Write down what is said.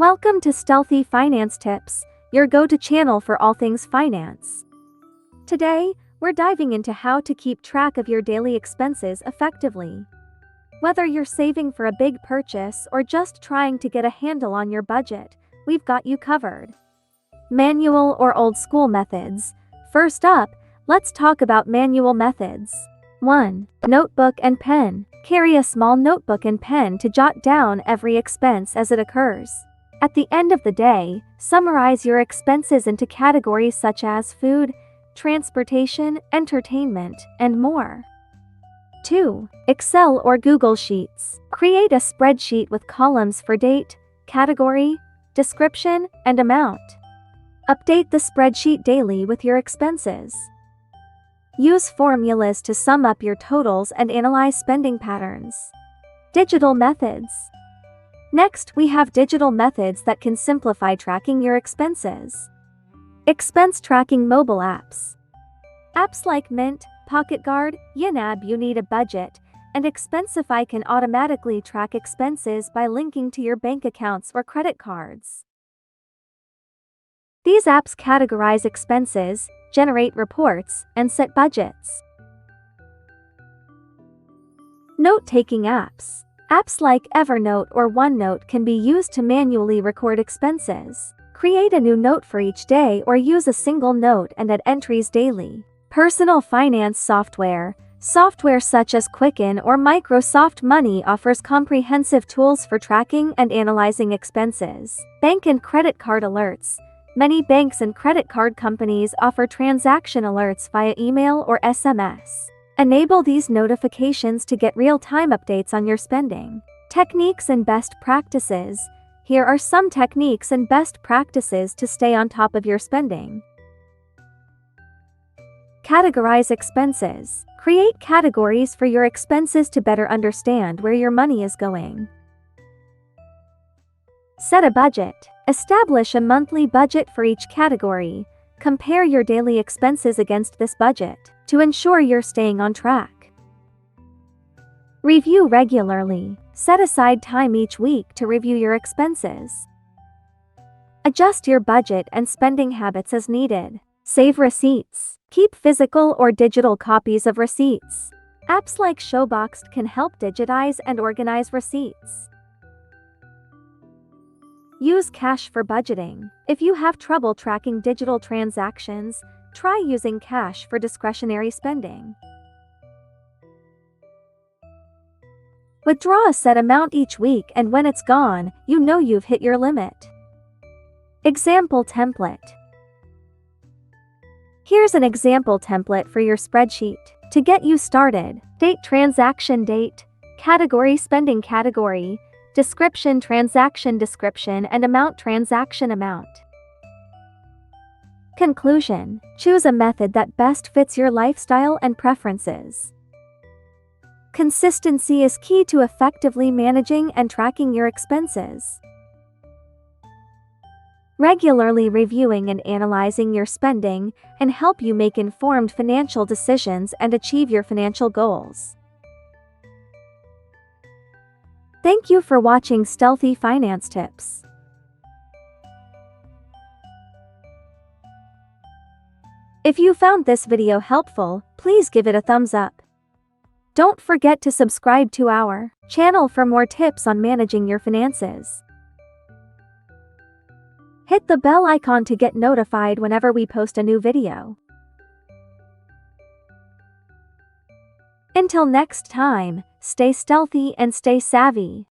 Welcome to Stealthy Finance Tips, your go-to channel for all things finance. Today, we're diving into how to keep track of your daily expenses effectively. Whether you're saving for a big purchase or just trying to get a handle on your budget, we've got you covered. Manual or old school methods. First up, let's talk about manual methods. 1. Notebook and pen. Carry a small notebook and pen to jot down every expense as it occurs. At the end of the day, summarize your expenses into categories such as food, transportation, entertainment, and more. 2. Excel or Google Sheets. Create a spreadsheet with columns for date, category, description, and amount. Update the spreadsheet daily with your expenses. Use formulas to sum up your totals and analyze spending patterns. Digital methods. Next, we have digital methods that can simplify tracking your expenses. Expense tracking mobile apps. Apps like Mint, PocketGuard, Yanab you need a budget, and Expensify can automatically track expenses by linking to your bank accounts or credit cards. These apps categorize expenses, generate reports, and set budgets. Note-taking apps. Apps like Evernote or OneNote can be used to manually record expenses. Create a new note for each day or use a single note and add entries daily. Personal finance software. Software such as Quicken or Microsoft Money offers comprehensive tools for tracking and analyzing expenses. Bank and credit card alerts. Many banks and credit card companies offer transaction alerts via email or SMS. Enable these notifications to get real-time updates on your spending. Techniques and best practices. Here are some techniques and best practices to stay on top of your spending. Categorize expenses. Create categories for your expenses to better understand where your money is going. Set a budget. Establish a monthly budget for each category. Compare your daily expenses against this budget to ensure you're staying on track. Review regularly. Set aside time each week to review your expenses. Adjust your budget and spending habits as needed. Save receipts. Keep physical or digital copies of receipts. Apps like Showboxed can help digitize and organize receipts. Use cash for budgeting. If you have trouble tracking digital transactions, try using cash for discretionary spending. Withdraw a set amount each week, and when it's gone, you know you've hit your limit. Example template. Here's an example template for your spreadsheet. To get you started, date transaction date, category spending category, description transaction description, and amount transaction amount. Conclusion. Choose a method that best fits your lifestyle and preferences. Consistency is key to effectively managing and tracking your expenses. Regularly reviewing and analyzing your spending can help you make informed financial decisions and achieve your financial goals. Thank you for watching Stealthy Finance Tips. If you found this video helpful, please give it a thumbs up. Don't forget to subscribe to our channel for more tips on managing your finances. Hit the bell icon to get notified whenever we post a new video. Until next time, stay stealthy and stay savvy.